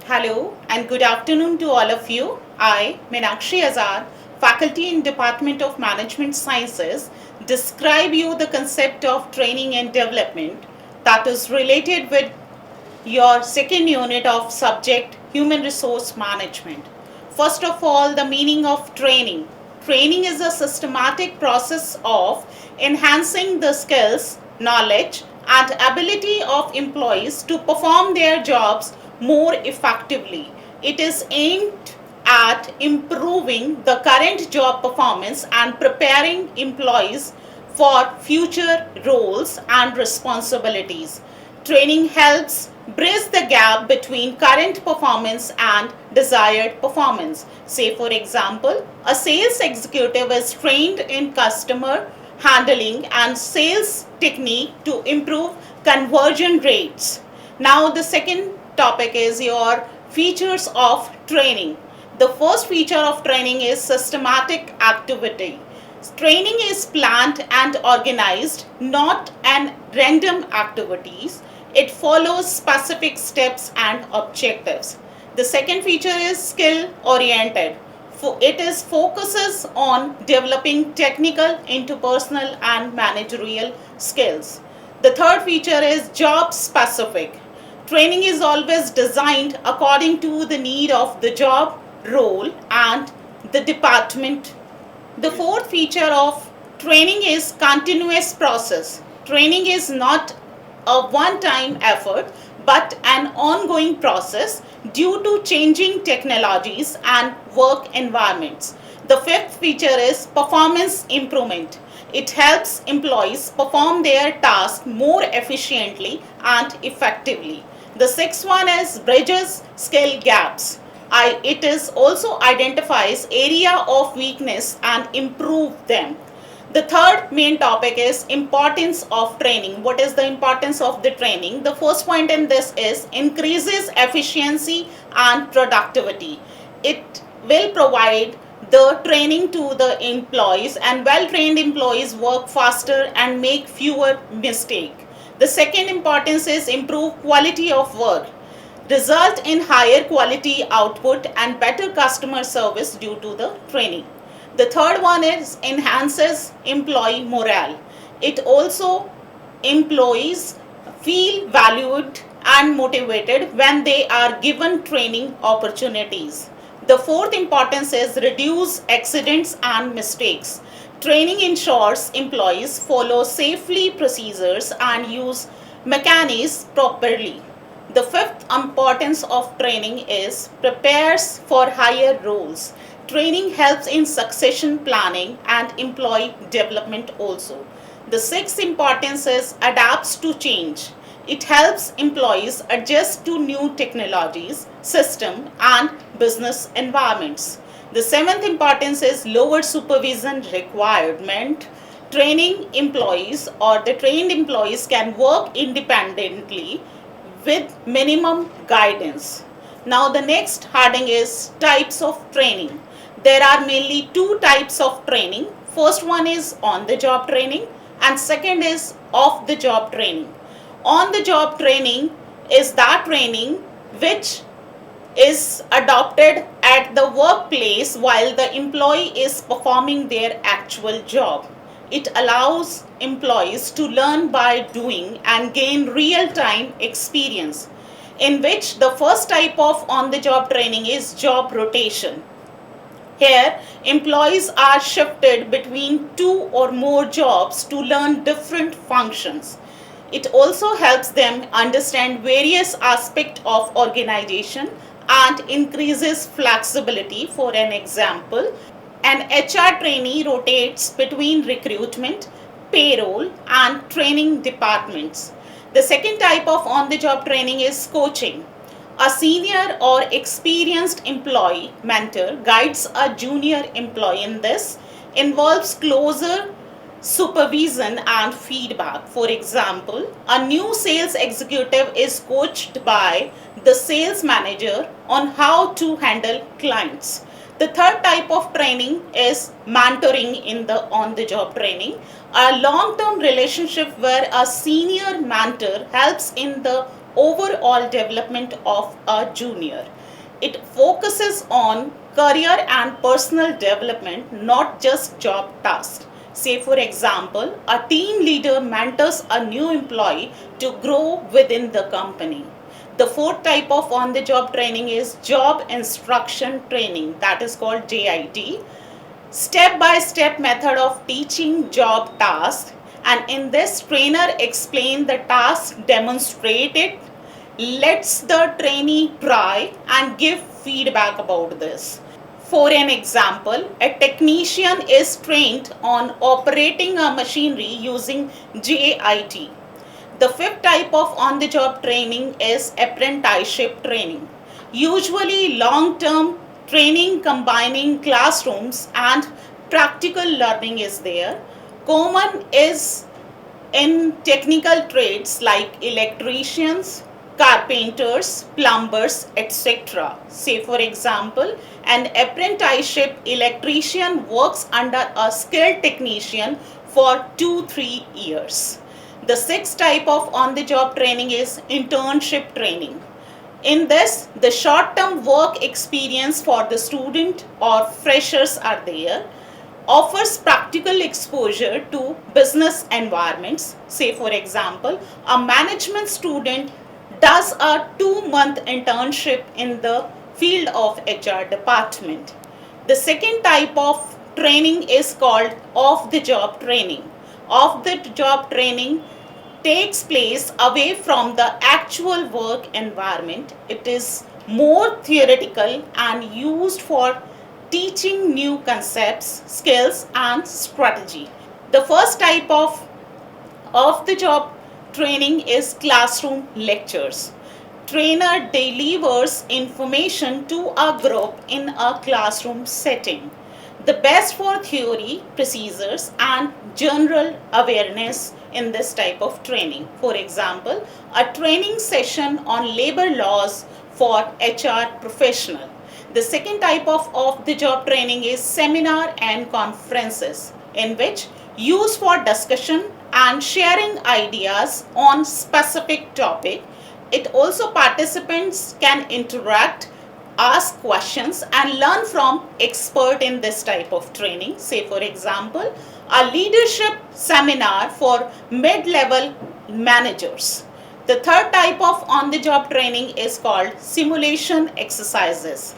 Hello and good afternoon to all of you. I, Meenakshi Azad, faculty in Department of Management Sciences, describe you the concept of training and development that is related with your second unit of subject Human Resource Management. First of all, the meaning of training. Training is a systematic process of enhancing the skills, knowledge, and ability of employees to perform their jobs more effectively. It is aimed at improving the current job performance and preparing employees for future roles and responsibilities. Training helps bridge the gap between current performance and desired performance. Say, for example, a sales executive is trained in customer handling and sales technique to improve conversion rates. Now, the second topic is your features of training. The first feature of training is systematic activity. Training is planned and organized, not an random activities. It follows specific steps and objectives. The second feature is skill oriented. It is focuses on developing technical, interpersonal and managerial skills. The third feature is job specific. Training is always designed according to the need of the job, role and the department. The fourth feature of training is continuous process. Training is not a one-time effort but an ongoing process due to changing technologies and work environments. The fifth feature is performance improvement. It helps employees perform their tasks more efficiently and effectively. The sixth one is bridges skill gaps. It is also identifies area of weakness and improve them. The third main topic is importance of training. What is the importance of the training? The first point in this is increases efficiency and productivity. It will provide the training to the employees, and well-trained employees work faster and make fewer mistakes. The second importance is improve quality of work, result in higher quality output and better customer service due to the training. The third one is enhances employee morale. It also employees feel valued and motivated when they are given training opportunities. The fourth importance is reduce accidents and mistakes. Training ensures employees follow safely procedures and use mechanisms properly. The fifth importance of training is prepares for higher roles. Training helps in succession planning and employee development also. The sixth importance is adapts to change. It helps employees adjust to new technologies, system and business environments. The seventh importance is lower supervision requirement. Training employees or the trained employees can work independently with minimum guidance. Now the next heading is types of training. There are mainly two types of training. First one is on the job training and second is off the job training. On the job training is that training which is adopted at the workplace while the employee is performing their actual job. It allows employees to learn by doing and gain real-time experience, in which the first type of on-the-job training is job rotation. Here, employees are shifted between two or more jobs to learn different functions. It also helps them understand various aspects of organization and increases flexibility. For an example, an HR trainee rotates between recruitment, payroll, and training departments. The second type of on-the-job training is coaching. A senior or experienced employee mentor guides a junior employee. In this involves closer supervision and feedback. For example, a new sales executive is coached by the sales manager on how to handle clients. The third type of training is mentoring in the on-the-job training, a long-term relationship where a senior mentor helps in the overall development of a junior. It focuses on career and personal development, not just job tasks. Say, for example, a team leader mentors a new employee to grow within the company. The fourth type of on the job training is job instruction training, that is called JIT. Step by step method of teaching job tasks, and in this trainer explain the task, demonstrate it, lets the trainee try and give feedback about this. For an example, a technician is trained on operating a machinery using JIT. The fifth type of on the job training is apprenticeship training. Usually long term training combining classrooms and practical learning is there. Common is in technical trades like electricians, carpenters, plumbers, etc. Say, for example, an apprenticeship electrician works under a skilled technician for 2-3 years. The sixth type of on the job training is internship training. In this, the short term work experience for the student or freshers are there, offers practical exposure to business environments. Say, for example, a management student does a 2-month internship in the field of HR department. The second type of training is called off the job training. Off the job training takes place away from the actual work environment. It is more theoretical and used for teaching new concepts, skills, and strategy. The first type of the job training is classroom lectures. Trainer delivers information to a group in a classroom setting. The best for theory, procedures, and general awareness in this type of training. For example, a training session on labor laws for HR professional. The second type of the job training is seminar and conferences, in which used for discussion and sharing ideas on specific topic. It also participants can interact, ask questions, and learn from expert in this type of training. Say, for example, a leadership seminar for mid-level managers. The third type of on the job training is called simulation exercises.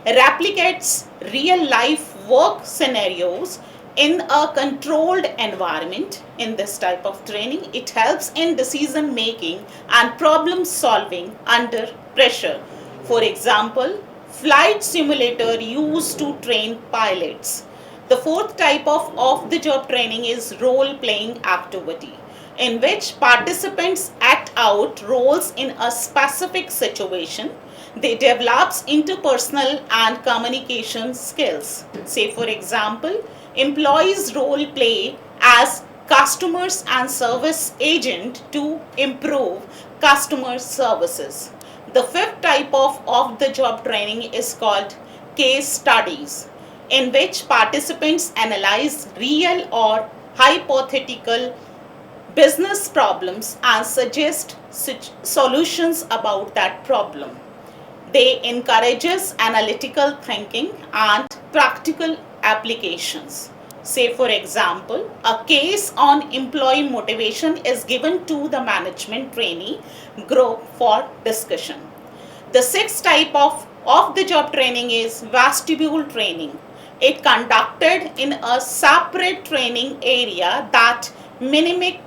Replicates real life work scenarios in a controlled environment. In this type of training, it helps in decision making and problem solving under pressure. For example, flight simulator used to train pilots. The fourth type of off-the-job training is role-playing activity, in which participants act out roles in a specific situation. They develop interpersonal and communication skills. Say, for example, employees role play as customers and service agent to improve customer services. The fifth type of off-the-job training is called case studies, in which participants analyze real or hypothetical business problems and suggest solutions about that problem. They encourages analytical thinking and practical applications. Say, for example, a case on employee motivation is given to the management trainee group for discussion. The sixth type of off-the-job training is vestibule training. It conducted in a separate training area that mimic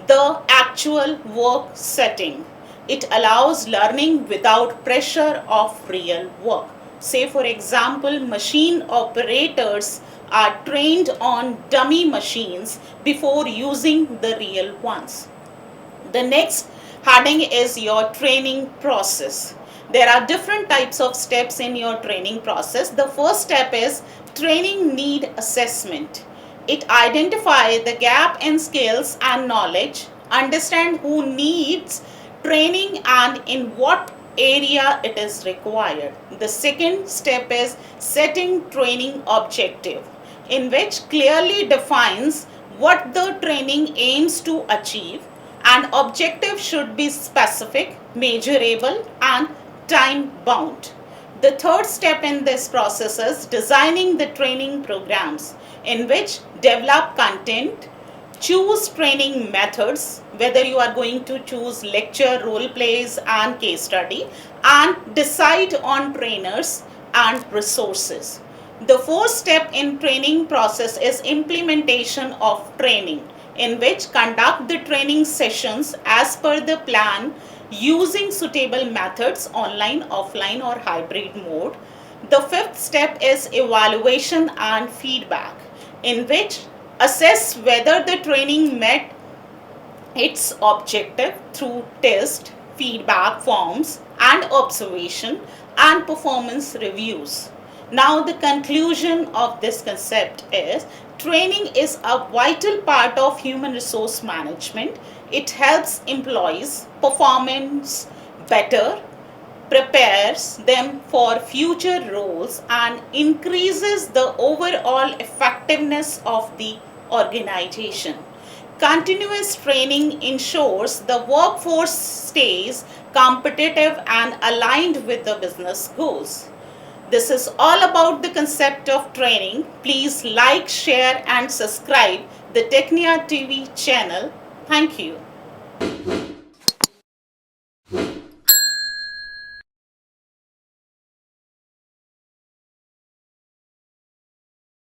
the actual work setting. It allows learning without pressure of real work. Say, for example, machine operators are trained on dummy machines before using the real ones. The next heading is your training process. There are different types of steps in your training process. The first step is training need assessment. It identifies the gap in skills and knowledge, understand who needs training and in what area it is required. The second step is setting training objective, in which clearly defines what the training aims to achieve, and objective should be specific, measurable, and time bound. The third step in this process is designing the training programs, in which develop content, choose training methods, whether you are going to choose lecture, role plays, and case study, and decide on trainers and resources. The fourth step in training process is implementation of training, in which conduct the training sessions as per the plan using suitable methods, online, offline, or hybrid mode. The fifth step is evaluation and feedback, in which assess whether the training met its objective through test, feedback forms, and observation and performance reviews. Now, the conclusion of this concept is training is a vital part of human resource management. It helps employees performance better, prepares them for future roles, and increases the overall effectiveness of the organization. Continuous training ensures the workforce stays competitive and aligned with the business goals. This is all about the concept of training. Please like, share, and subscribe the Technia TV channel. Thank you.